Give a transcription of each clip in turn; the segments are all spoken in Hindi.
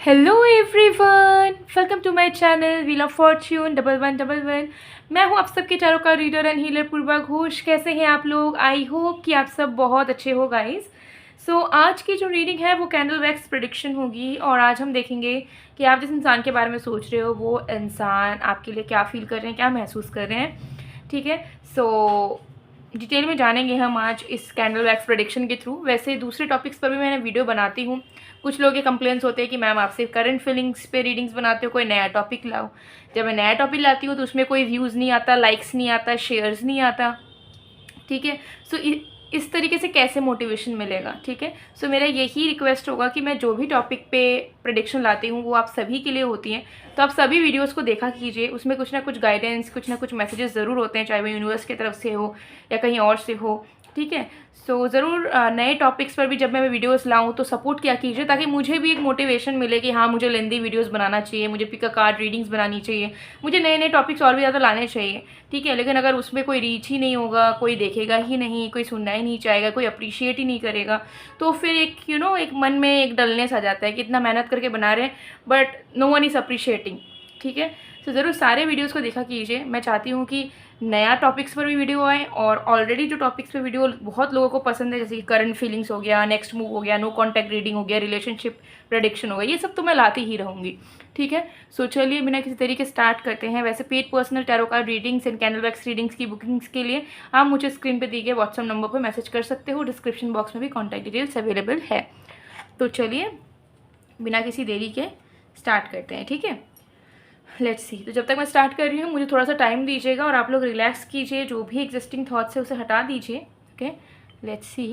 Hello everyone, welcome to my channel wheel of fortune 1111। मैं हूं आप सबके चारों का reader and healer Purva Ghosh. कैसे हैं आप लोग? आई होप कि आप सब बहुत अच्छे हो गाइस। सो आज की जो रीडिंग है वो कैंडल वैक्स प्रेडिक्शन होगी और आज हम देखेंगे कि आप जिस इंसान के बारे में सोच रहे हो वो इंसान आपके लिए क्या फील कर रहे हैं, क्या महसूस कर रहे हैं। ठीक है, सो डिटेल में जानेंगे हम आज इस कैंडल वैक्स प्रेडिक्शन के थ्रू। वैसे दूसरे टॉपिक्स पर भी मैंने वीडियो बनाती हूँ। कुछ लोग ये कंप्लेंट्स होते हैं कि मैम आपसे करंट फीलिंग्स पे रीडिंग्स बनाते हो, कोई नया टॉपिक लाओ। जब मैं नया टॉपिक लाती हूँ तो उसमें कोई व्यूज़ नहीं आता, लाइक्स नहीं आता, शेयर्स नहीं आता। ठीक है, सो इस तरीके से कैसे मोटिवेशन मिलेगा। ठीक है, सो मेरा यही रिक्वेस्ट होगा कि मैं जो भी टॉपिक पे प्रेडिक्शन लाती हूँ वो आप सभी के लिए होती हैं, तो आप सभी वीडियोस को देखा कीजिए। उसमें कुछ ना कुछ गाइडेंस, कुछ ना कुछ मैसेजेस ज़रूर होते हैं, चाहे वो यूनिवर्स की तरफ से हो या कहीं और से हो। ठीक है, सो ज़रूर नए टॉपिक्स पर भी जब मैं वीडियोस लाऊं तो सपोर्ट किया कीजिए, ताकि मुझे भी एक मोटिवेशन मिले कि हाँ, मुझे लेंदी वीडियोस बनाना चाहिए, मुझे पिक अ कार्ड रीडिंग्स बनानी चाहिए, मुझे नए नए टॉपिक्स और भी ज़्यादा लाने चाहिए। ठीक है, लेकिन अगर उसमें कोई रीच ही नहीं होगा, कोई देखेगा ही नहीं, कोई सुनना ही नहीं चाहेगा, कोई अप्रिशिएट ही नहीं करेगा, तो फिर एक एक मन में एक डलनेस आ जाता है कि इतना मेहनत करके बना रहे हैं but no one is appreciating. ठीक है, तो ज़रूर सारे वीडियोस को देखा कीजिए। मैं चाहती हूँ कि नया टॉपिक्स पर भी वीडियो आए, और ऑलरेडी जो टॉपिक्स पे वीडियो बहुत लोगों को पसंद है, जैसे कि करंट फीलिंग्स हो गया, नेक्स्ट मूव हो गया, नो कॉन्टैक्ट रीडिंग हो गया, रिलेशनशिप प्रेडिक्शन हो गया, ये सब तो मैं लाती ही रहूँगी। ठीक है, सो चलिए बिना किसी तरीके स्टार्ट करते हैं। वैसे paid personal tarot card readings and candle wax readings की बुकिंग्स के लिए आप मुझे स्क्रीन पे दिए गए व्हाट्सएप नंबर पर मैसेज कर सकते हो। डिस्क्रिप्शन बॉक्स में भी कॉन्टैक्ट डिटेल्स अवेलेबल है। तो चलिए बिना किसी देरी के स्टार्ट करते हैं। ठीक है, लेट्स सी। तो जब तक मैं स्टार्ट कर रही हूँ मुझे थोड़ा सा टाइम दीजिएगा और आप लोग रिलैक्स कीजिए, जो भी एग्जिस्टिंग थॉट्स है उसे हटा दीजिए। Okay, let's see.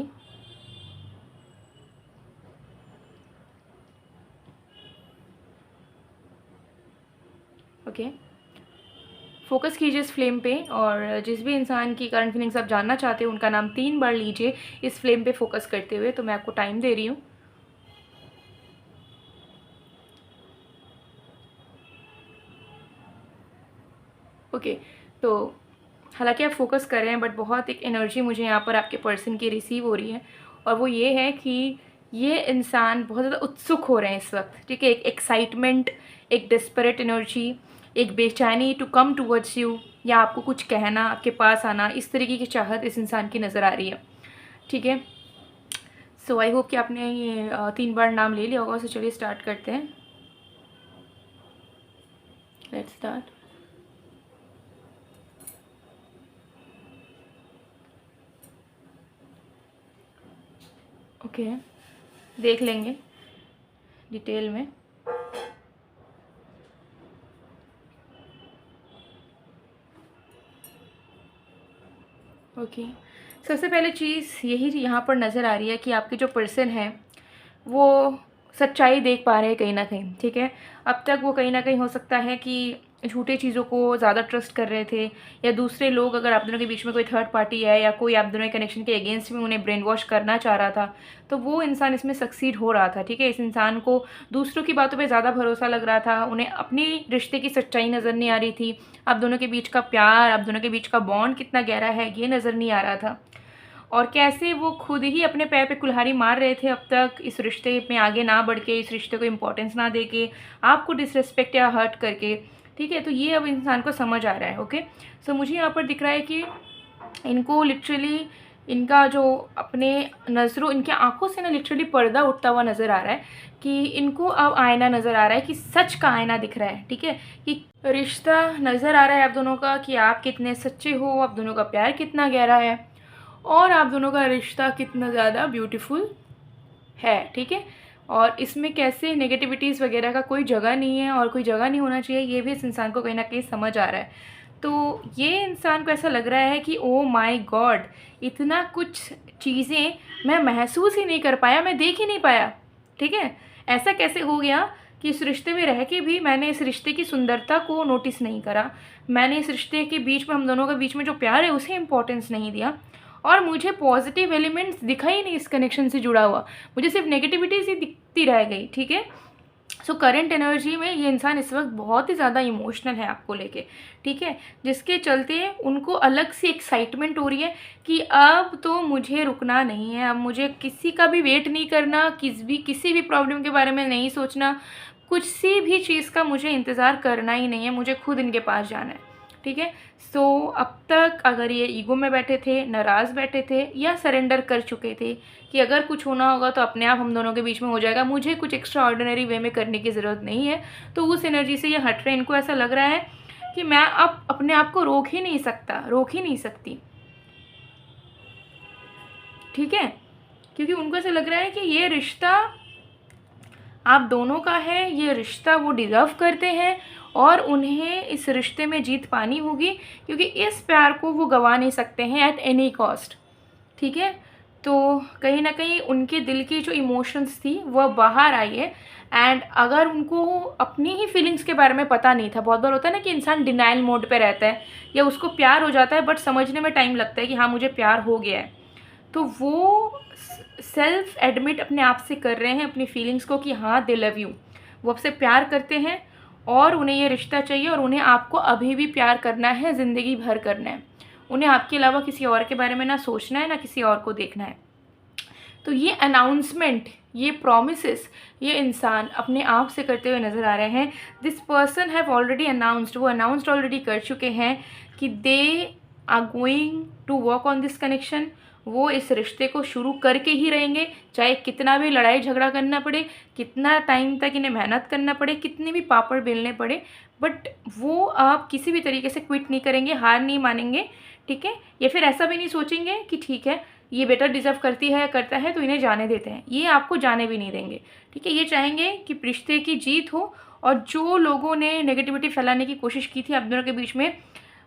Okay, focus कीजिए इस फ्लेम पे, और जिस भी इंसान की करंट फीलिंग्स आप जानना चाहते हो उनका नाम 3 बार लीजिए इस फ्लेम पे फोकस करते हुए। तो मैं आपको टाइम दे रही हूँ। ओके, तो हालांकि आप फोकस कर रहे हैं बट बहुत एक एनर्जी मुझे यहाँ पर आपके पर्सन की रिसीव हो रही है, और वो ये है कि ये इंसान बहुत ज़्यादा उत्सुक हो रहे हैं इस वक्त। ठीक है, एक एक्साइटमेंट, एक डिस्परेट एनर्जी, एक बेचैनी टू कम टूवर्ड्स यू, या आपको कुछ कहना, आपके पास आना, इस तरीके की चाहत इस इंसान की नज़र आ रही है। ठीक है, सो आई होप कि आपने ये 3 बार नाम ले लिया होगा। सो चलिए स्टार्ट करते हैं। Let's start. ओके, देख लेंगे डिटेल में। ओके, सबसे पहले चीज़ यही यहाँ पर नज़र आ रही है कि आपके जो पर्सन है वो सच्चाई देख पा रहे हैं कहीं ना कहीं। ठीक है, अब तक वो कहीं ना कहीं हो सकता है कि झूठे चीज़ों को ज़्यादा ट्रस्ट कर रहे थे, या दूसरे लोग, अगर आप दोनों के बीच में कोई थर्ड पार्टी है या कोई आप दोनों के कनेक्शन के अगेंस्ट में उन्हें ब्रेन वॉश करना चाह रहा था, तो वो इंसान इसमें सक्सीड हो रहा था। ठीक है, इस इंसान को दूसरों की बातों पे ज़्यादा भरोसा लग रहा था, उन्हें अपनी रिश्ते की सच्चाई नज़र नहीं आ रही थी, आप दोनों के बीच का प्यार, आप दोनों के बीच का बॉन्ड कितना गहरा है ये नज़र नहीं आ रहा था, और कैसे वो खुद ही अपने पैर पे कुल्हाड़ी मार रहे थे अब तक, इस रिश्ते में आगे ना बढ़ के, इस रिश्ते को इम्पोर्टेंस ना दे के, आपको डिसरिस्पेक्ट या हर्ट करके। ठीक है, तो ये अब इंसान को समझ आ रहा है। ओके, सो मुझे यहाँ पर दिख रहा है कि इनको लिटरली इनका जो अपने नज़रों, इनके आंखों से ना लिटरली पर्दा उठता हुआ नज़र आ रहा है, कि इनको अब आईना नज़र आ रहा है, कि सच का आईना दिख रहा है। ठीक है, कि रिश्ता नज़र आ रहा है आप दोनों का, कि आप कितने सच्चे हो, आप दोनों का प्यार कितना गहरा है, और आप दोनों का रिश्ता कितना ज़्यादा ब्यूटीफुल है। ठीक है, और इसमें कैसे नेगेटिविटीज़ वगैरह का कोई जगह नहीं है और कोई जगह नहीं होना चाहिए, ये भी इस इंसान को कहीं ना कहीं समझ आ रहा है। तो ये इंसान को ऐसा लग रहा है कि ओ माय गॉड, इतना कुछ चीज़ें मैं महसूस ही नहीं कर पाया, मैं देख ही नहीं पाया। ठीक है, ऐसा कैसे हो गया कि इस रिश्ते में रह के भी मैंने इस रिश्ते की सुंदरता को नोटिस नहीं करा, मैंने इस रिश्ते के बीच में, हम दोनों के बीच में जो प्यार है उसे इम्पोर्टेंस नहीं दिया, और मुझे पॉजिटिव एलिमेंट्स दिखा ही नहीं इस कनेक्शन से जुड़ा हुआ, मुझे सिर्फ नेगेटिविटीज़ ही दिखती रह गई। ठीक है, सो करंट एनर्जी में ये इंसान इस वक्त बहुत ही ज़्यादा इमोशनल है आपको लेके। ठीक है, जिसके चलते उनको अलग सी एक्साइटमेंट हो रही है कि अब तो मुझे रुकना नहीं है, अब मुझे किसी का भी वेट नहीं करना, किसी भी प्रॉब्लम के बारे में नहीं सोचना, कुछ सी भी चीज़ का मुझे इंतज़ार करना ही नहीं है, मुझे खुद इनके पास जाना है, ठीक है। सो अब तक अगर ये ईगो में बैठे थे, नाराज़ बैठे थे या सरेंडर कर चुके थे कि अगर कुछ होना होगा तो अपने आप हम दोनों के बीच में हो जाएगा, मुझे कुछ एक्स्ट्रा ऑर्डिनरी वे में करने की ज़रूरत नहीं है, तो उस एनर्जी से ये हट रहे हैं। इनको ऐसा लग रहा है कि मैं अब अपने आप को रोक ही नहीं सकता, रोक ही नहीं सकती, ठीक है। क्योंकि उनको ऐसा लग रहा है कि ये रिश्ता आप दोनों का है, ये रिश्ता वो डिज़र्व करते हैं और उन्हें इस रिश्ते में जीत पानी होगी, क्योंकि इस प्यार को वो गंवा नहीं सकते हैं एट एनी कॉस्ट, ठीक है। तो कहीं ना कहीं उनके दिल की जो इमोशंस थी वह बाहर आई है। एंड अगर उनको अपनी ही फीलिंग्स के बारे में पता नहीं था, बहुत बार होता है ना कि इंसान डिनाइल मोड पे रहता है या उसको प्यार हो जाता है बट समझने में टाइम लगता है कि हाँ मुझे प्यार हो गया है, तो वो सेल्फ एडमिट अपने आप से कर रहे हैं अपनी फीलिंग्स को कि हाँ दे लव यू, वो आपसे प्यार करते हैं और उन्हें ये रिश्ता चाहिए और उन्हें आपको अभी भी प्यार करना है, ज़िंदगी भर करना है। उन्हें आपके अलावा किसी और के बारे में ना सोचना है ना किसी और को देखना है। तो ये अनाउंसमेंट, ये प्रॉमिसेस ये इंसान अपने आप से करते हुए नज़र आ रहे हैं। This person have already announced, वो अनाउंस्ड ऑलरेडी कर चुके हैं कि they are going to work on this connection. वो इस रिश्ते को शुरू करके ही रहेंगे, चाहे कितना भी लड़ाई झगड़ा करना पड़े, कितना टाइम तक इन्हें मेहनत करना पड़े, कितने भी पापड़ बेलने पड़े, बट वो आप किसी भी तरीके से क्विट नहीं करेंगे, हार नहीं मानेंगे, ठीक है। या फिर ऐसा भी नहीं सोचेंगे कि ठीक है ये बेटर डिज़र्व करती है या करता है तो इन्हें जाने देते हैं, ये आपको जाने भी नहीं देंगे, ठीक है। ये चाहेंगे कि रिश्ते की जीत हो और जो लोगों ने नेगेटिविटी फैलाने की कोशिश की थी आप दोनों के बीच में,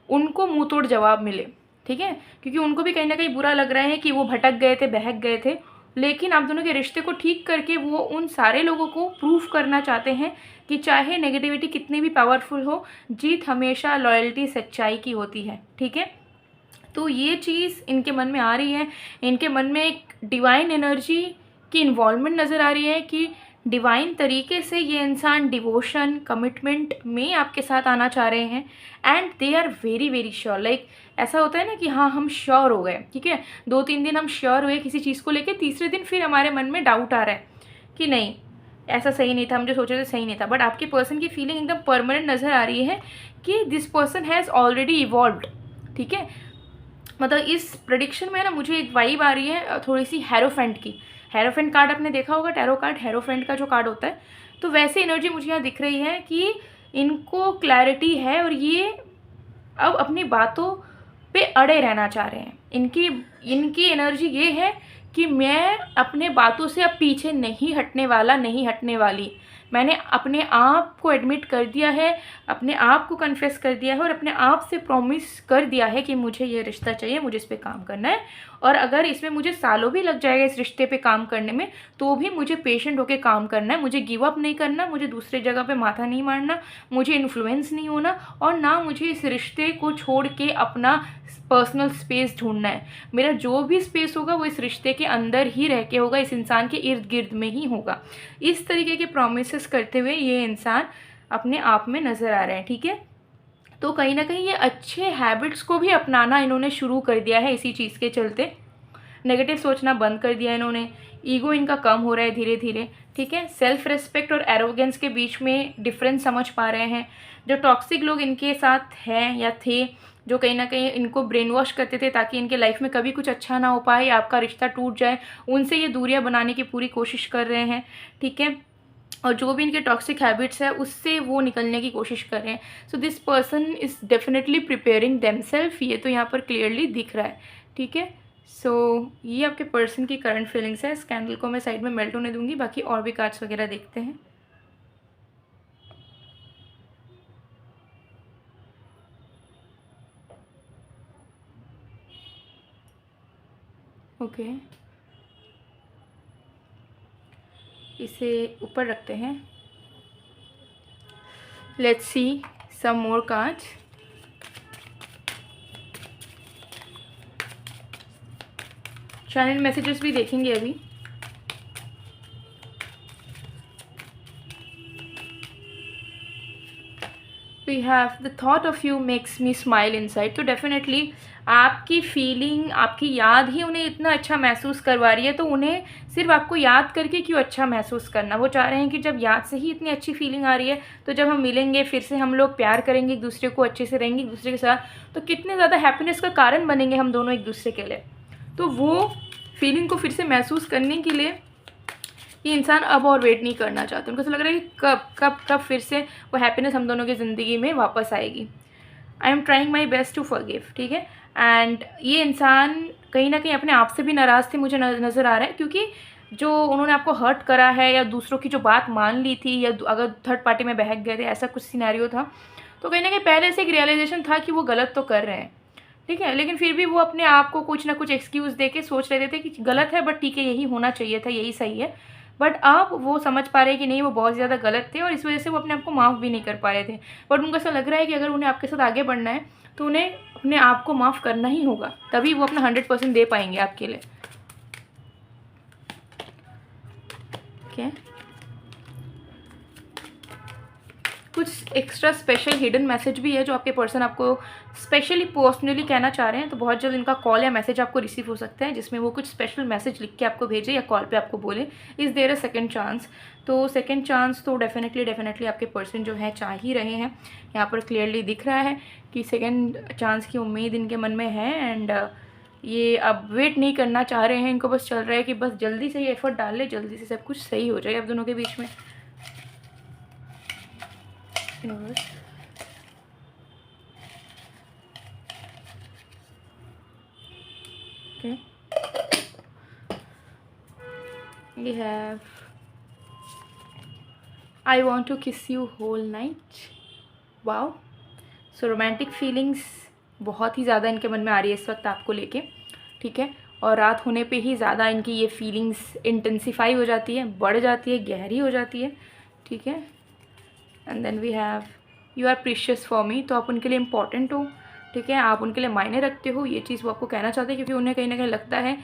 उनको मुंह तोड़ जवाब मिले, ठीक है। क्योंकि उनको भी कहीं ना कहीं बुरा लग रहा है कि वो भटक गए थे, बहक गए थे, लेकिन आप दोनों के रिश्ते को ठीक करके वो उन सारे लोगों को प्रूफ करना चाहते हैं कि चाहे नेगेटिविटी कितनी भी पावरफुल हो, जीत हमेशा लॉयल्टी सच्चाई की होती है, ठीक है। तो ये चीज़ इनके मन में आ रही है, इनके मन में एक डिवाइन एनर्जी की इन्वॉल्वमेंट नज़र आ रही है कि डिवाइन तरीके से ये इंसान डिवोशन कमिटमेंट में आपके साथ आना चाह रहे हैं। And they are very very sure, like ऐसा होता है ना कि हाँ हम श्योर हो गए, ठीक है, 2-3 दिन हम श्योर हुए किसी चीज़ को लेके, तीसरे दिन फिर हमारे मन में डाउट आ रहा है कि नहीं ऐसा सही नहीं था, हम जो सोचे थे सही नहीं था। बट आपके पर्सन की फीलिंग एकदम परमानेंट नज़र आ रही है कि this person has already evolved, ठीक है। मतलब इस प्रेडिक्शन में ना मुझे एक वाइब आ रही है थोड़ी सी हेरोफेंट की। हेरोफेंट कार्ड आपने देखा होगा, टैरो कार्ड हेरोफेंट का जो कार्ड होता है, तो वैसे एनर्जी मुझे यहाँ दिख रही है कि इनको क्लैरिटी है और ये अब अपनी बातों पे अड़े रहना चाह रहे हैं। इनकी एनर्जी ये है कि मैं अपने बातों से अब पीछे नहीं हटने वाला, नहीं हटने वाली। मैंने अपने आप को एडमिट कर दिया है, अपने आप को कन्फेस कर दिया है और अपने आप से प्रॉमिस कर दिया है कि मुझे ये रिश्ता चाहिए, मुझे इस पे काम करना है। और अगर इसमें मुझे सालों भी लग जाएगा इस रिश्ते पे काम करने में, तो भी मुझे पेशेंट होकर काम करना है, मुझे गिव अप नहीं करना, मुझे दूसरे जगह पे माथा नहीं मारना, मुझे इन्फ्लुएंस नहीं होना और ना मुझे इस रिश्ते को छोड़ के अपना पर्सनल स्पेस ढूंढना है। मेरा जो भी स्पेस होगा वो इस रिश्ते के अंदर ही रह के होगा, इस इंसान के इर्द गिर्द में ही होगा। इस तरीके के प्रोमिसेस करते हुए ये इंसान अपने आप में नज़र आ रहे हैं, ठीक है। तो कहीं ना कहीं ये अच्छे हैबिट्स को भी अपनाना इन्होंने शुरू कर दिया है इसी चीज़ के चलते। नेगेटिव सोचना बंद कर दिया इन्होंने, ईगो इनका कम हो रहा है धीरे धीरे, ठीक है। सेल्फ रिस्पेक्ट और एरोगेंस के बीच में डिफरेंस समझ पा रहे हैं। जो टॉक्सिक लोग इनके साथ हैं या थे, जो कहीं ना कहीं इनको ब्रेन वॉश करते थे ताकि इनके लाइफ में कभी कुछ अच्छा ना हो पाए, आपका रिश्ता टूट जाए, उनसे ये दूरियां बनाने की पूरी कोशिश कर रहे हैं, ठीक है। और जो भी इनके टॉक्सिक हैबिट्स है उससे वो निकलने की कोशिश कर रहे हैं। So this person is definitely preparing themselves, ये तो यहाँ पर क्लियरली दिख रहा है, ठीक है। सो ये आपके पर्सन की करंट फीलिंग्स है। इस कैंडल को मैं साइड में मेल्ट होने दूंगी, बाकी और भी कार्ड्स वगैरह देखते हैं। ओके, इसे ऊपर रखते हैं। Let's see some more cards. Channel messages भी देखेंगे अभी। We have the thought of you makes me smile inside. तो डेफिनेटली आपकी फीलिंग, आपकी याद ही उन्हें इतना अच्छा महसूस करवा रही है, तो उन्हें सिर्फ आपको याद करके क्यों अच्छा महसूस करना। वो चाह रहे हैं कि जब याद से ही इतनी अच्छी फीलिंग आ रही है, तो जब हम मिलेंगे फिर से हम लोग प्यार करेंगे एक दूसरे को, अच्छे से रहेंगे एक दूसरे के साथ, तो कितने ज़्यादा हैप्पीनेस का कारण बनेंगे हम दोनों एक दूसरे के लिए। तो वो फीलिंग को फिर से महसूस करने के लिए ये इंसान अब और वेट नहीं करना चाहते। उनको ऐसा लग रहा है कि कब कब कब फिर से वो हैप्पीनेस हम दोनों की ज़िंदगी में वापस आएगी। I am trying my best to forgive, ठीक है। एंड ये इंसान कहीं ना कहीं अपने आप से भी नाराज़ थे, मुझे नज़र आ रहा है, क्योंकि जो उन्होंने आपको हर्ट करा है या दूसरों की जो बात मान ली थी, या अगर थर्ड पार्टी में बहक गए थे, ऐसा कुछ सिनेरियो था, तो कहीं ना कहीं पहले से एक रियलाइजेशन था कि वो गलत तो कर रहे हैं, ठीक है, लेकिन फिर भी वो अपने आप को कुछ ना कुछ एक्सक्यूज़ दे के सोच रहे थे कि गलत है बट ठीक है, यही होना चाहिए था, यही सही है। बट अब वो समझ पा रहे हैं कि नहीं, वो बहुत ज़्यादा गलत थे, और इस वजह से वो अपने आप को माफ़ भी नहीं कर पा रहे थे। बट उनको ऐसा लग रहा है कि अगर उन्हें आपके साथ आगे बढ़ना है तो उन्हें अपने आप को माफ़ करना ही होगा, तभी वो अपना 100% दे पाएंगे आपके लिए। ओके, कुछ एक्स्ट्रा स्पेशल हिडन मैसेज भी है जो आपके पर्सन आपको स्पेशली पर्सनली कहना चाह रहे हैं। तो बहुत जल्द इनका कॉल या मैसेज आपको रिसीव हो सकता है, जिसमें वो कुछ स्पेशल मैसेज लिख के आपको भेजे या कॉल पे आपको बोले, is there a second chance. तो सेकंड चांस तो डेफिनेटली आपके पर्सन जो है चाह ही रहे हैं। यहाँ पर क्लियरली दिख रहा है कि सेकेंड चांस की उम्मीद इनके मन में है, एंड ये अब वेट नहीं करना चाह रहे हैं। इनको बस चल रहा है कि बस जल्दी से ही एफर्ट डाल ले, जल्दी से सब कुछ सही हो जाए आप दोनों के बीच में। Okay, we have I want to kiss you whole night. Wow, so romantic feelings बहुत ही ज़्यादा इनके मन में आ रही है इस वक्त आपको लेके, ठीक है। और रात होने पे ही ज़्यादा इनकी ये फीलिंग्स इंटेंसिफाई हो जाती है, बढ़ जाती है, गहरी हो जाती है, ठीक है। And then we have you are precious for me. तो आप उनके लिए इम्पॉर्टेंट हो, ठीक है, आप उनके लिए मायने रखते हो, ये चीज़ वो आपको कहना चाहते हैं, क्योंकि उन्हें कहीं ना कहीं लगता है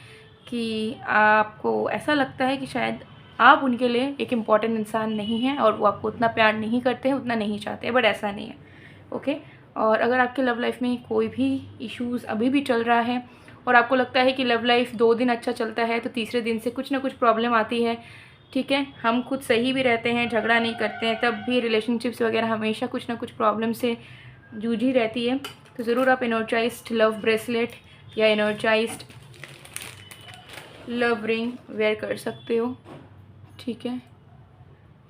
कि आपको ऐसा लगता है कि शायद आप उनके लिए एक इम्पॉर्टेंट इंसान नहीं हैं, और वो आपको उतना प्यार नहीं करते हैं, उतना नहीं चाहते हैं, बट ऐसा नहीं है, ओके। और अगर आपके लव लाइफ में कोई भी इश्यूज़ अभी भी चल रहा है, और आपको लगता है कि लव लाइफ 2 दिन अच्छा चलता है तो तीसरे दिन से कुछ ना कुछ प्रॉब्लम आती है, ठीक है, हम खुद सही भी रहते हैं, झगड़ा नहीं करते हैं, तब भी रिलेशनशिप्स वगैरह हमेशा कुछ ना कुछ प्रॉब्लम से जूझी रहती है, तो ज़रूर आप एनर्जाइज्ड लव ब्रेसलेट या एनर्जाइज्ड लव रिंग वेयर कर सकते हो, ठीक है।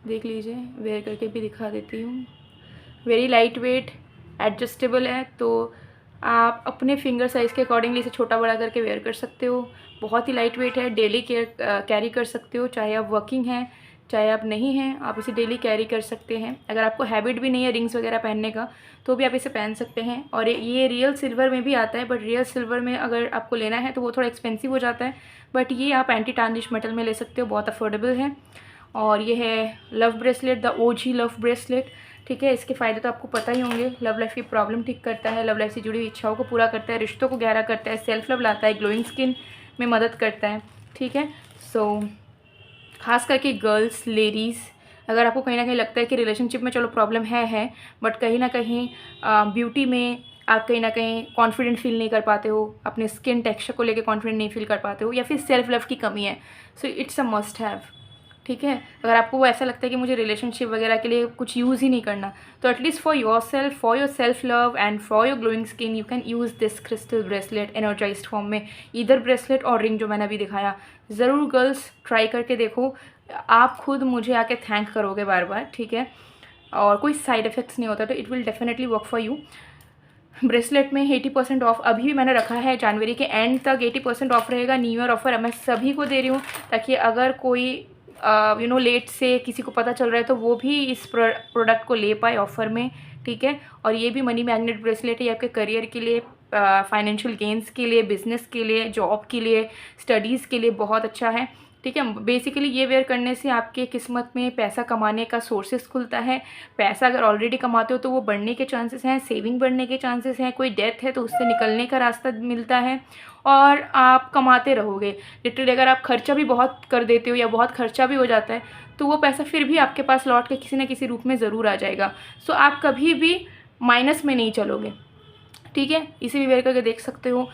देख लीजिए, वेयर करके भी दिखा देती हूँ। वेरी लाइट वेट, एडजस्टेबल है, तो आप अपने फिंगर साइज़ के अकॉर्डिंगली इसे छोटा बड़ा करके वेयर कर सकते हो। बहुत ही लाइट वेट है, डेली कैरी कर सकते हो, चाहे आप वर्किंग हैं चाहे आप नहीं हैं, आप इसे डेली कैरी कर सकते हैं। अगर आपको हैबिट भी नहीं है रिंग्स वगैरह पहनने का, तो भी आप इसे पहन सकते हैं। और ये रियल सिल्वर में भी आता है, बट रियल सिल्वर में अगर आपको लेना है तो वो थोड़ा एक्सपेंसिव हो जाता है, बट ये आप एंटी टार्निश मेटल में ले सकते हो, बहुत अफोर्डेबल है। और ये है love bracelet, the OG love bracelet, ठीक है। इसके फ़ायदे तो आपको पता ही होंगे, लव लाइफ की प्रॉब्लम ठीक करता है, लव लाइफ से जुड़ी हुई इच्छाओं को पूरा करता है, रिश्तों को गहरा करता है, सेल्फ लव लाता है, ग्लोइंग स्किन में मदद करता है, ठीक है। सो खास करके गर्ल्स, लेडीज़, अगर आपको कहीं ना कहीं लगता है कि रिलेशनशिप में चलो प्रॉब्लम है, बट कहीं ना कहीं ब्यूटी में आप कहीं ना कहीं कॉन्फिडेंट फील नहीं कर पाते हो, अपने स्किन टेक्सचर को लेके कॉन्फिडेंट नहीं फील कर पाते हो, या फिर सेल्फ लव की कमी है, so it's a must have, ठीक है। अगर आपको वो ऐसा लगता है कि मुझे रिलेशनशिप वगैरह के लिए कुछ यूज़ ही नहीं करना, तो at least for your self love and for your glowing skin you can use this crystal bracelet energised form में, इधर ब्रेसलेट और रिंग जो मैंने अभी दिखाया। ज़रूर गर्ल्स ट्राई करके देखो, आप खुद मुझे आके थैंक करोगे बार बार, ठीक है। और कोई साइड इफ़ेक्ट्स नहीं होता, तो it will definitely work for you. Bracelet में 80% ऑफ अभी भी मैंने रखा है, जनवरी के एंड तक 80% ऑफ रहेगा, न्यू ईयर ऑफर मैं सभी को दे रही हूँ, ताकि अगर कोई लेट से किसी को पता चल रहा है तो वो भी इस प्रोडक्ट को ले पाए ऑफ़र में, ठीक है। और ये भी मनी मैग्नेट ब्रेसलेट है, ये आपके करियर के लिए, फाइनेंशियल गेंस के लिए, बिजनेस के लिए, जॉब के लिए, स्टडीज़ के लिए बहुत अच्छा है, ठीक है। बेसिकली ये वेयर करने से आपके किस्मत में पैसा कमाने का सोर्सेस खुलता है। पैसा अगर ऑलरेडी कमाते हो तो वो बढ़ने के चांसेस हैं, सेविंग बढ़ने के चांसेस हैं, कोई डेथ है तो उससे निकलने का रास्ता मिलता है, और आप कमाते रहोगे। लिटरली अगर आप खर्चा भी बहुत कर देते हो या बहुत खर्चा भी हो जाता है, तो वो पैसा फिर भी आपके पास लौट के किसी न किसी रूप में ज़रूर आ जाएगा। सो आप कभी भी माइनस में नहीं चलोगे, ठीक है, इसे भी वेयर करके देख सकते हो।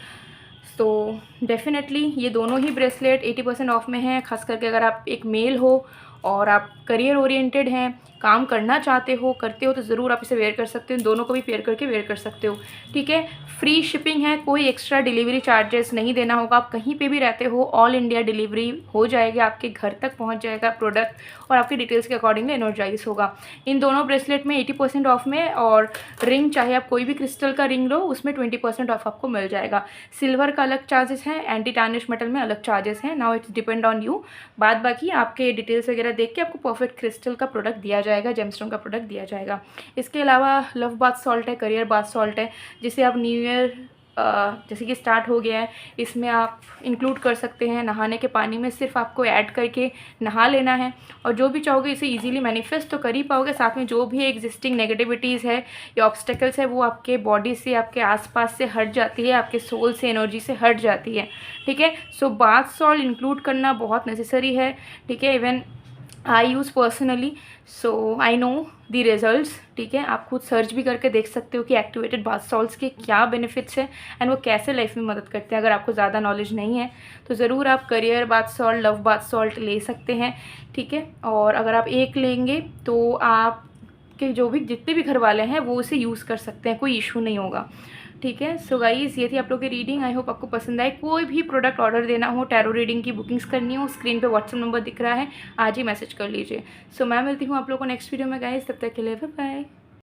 तो डेफ़िनेटली ये दोनों ही ब्रेसलेट 80% ऑफ में हैं, ख़ास करके अगर आप एक मेल हो और आप करियर ओरिएंटेड हैं, काम करना चाहते हो, करते हो, तो ज़रूर आप इसे वेयर कर सकते हो। दोनों को भी पेयर करके वेयर कर सकते हो, ठीक है। फ्री शिपिंग है, कोई एक्स्ट्रा डिलीवरी चार्जेस नहीं देना होगा। आप कहीं पे भी रहते हो, ऑल इंडिया डिलीवरी हो जाएगी, आपके घर तक पहुंच जाएगा प्रोडक्ट और आपकी डिटेल्स के अकॉर्डिंगली एनर्जाइज होगा। इन दोनों ब्रेसलेट में 80% ऑफ में, और रिंग चाहे आप कोई भी क्रिस्टल का रिंग लो उसमें 20% ऑफ आपको मिल जाएगा। सिल्वर का अलग चार्जेस हैं, एंटी टार्निश मेटल में अलग चार्जेस हैं। Now it's depend on you. बाद बाकी आपके डिटेल्स वगैरह देख के आपको परफेक्ट क्रिस्टल का प्रोडक्ट दिया जाएगा, जेमस्टोन का प्रोडक्ट दिया जाएगा। इसके अलावा लव बाथ सॉल्ट है, करियर बाथ सॉल्ट है, जिसे आप न्यू ईयर जैसे कि स्टार्ट हो गया है, इसमें आप इंक्लूड कर सकते हैं। नहाने के पानी में सिर्फ आपको ऐड करके नहा लेना है, और जो भी चाहोगे इसे इजीली मैनिफेस्ट तो कर ही पाओगे। साथ में जो भी एग्जिस्टिंग नेगेटिविटीज़ है या ऑब्स्टेकल्स है वो आपके बॉडी से, आपके आसपास से हट जाती है, आपके सोल से, एनर्जी से हट जाती है, ठीक है। सो बाथ सॉल्ट इंक्लूड करना बहुत नेसेसरी है, ठीक है। Even I use personally, so I know the results, ठीक है। आप खुद सर्च भी करके देख सकते हो कि एक्टिवेटेड बाथ सॉल्ट्स के क्या बेनिफिट्स हैं एंड वो कैसे लाइफ में मदद करते हैं। अगर आपको ज़्यादा नॉलेज नहीं है तो ज़रूर आप career bath salt, love bath salt ले सकते हैं, ठीक है। और अगर आप एक लेंगे तो आपके जो भी जितने भी घर वाले हैं वो उसे यूज़ कर सकते हैं, कोई इशू नहीं होगा, ठीक है। सो गाइस, ये थी आप लोग की रीडिंग। आई होप आपको पसंद आए। कोई भी प्रोडक्ट ऑर्डर देना हो, टैरो रीडिंग की बुकिंग्स करनी हो, स्क्रीन पे व्हाट्सअप नंबर दिख रहा है, आज ही मैसेज कर लीजिए। सो मैं मिलती हूँ आप लोगों को नेक्स्ट वीडियो में गाइस, तब तक के लिए बाय बाय।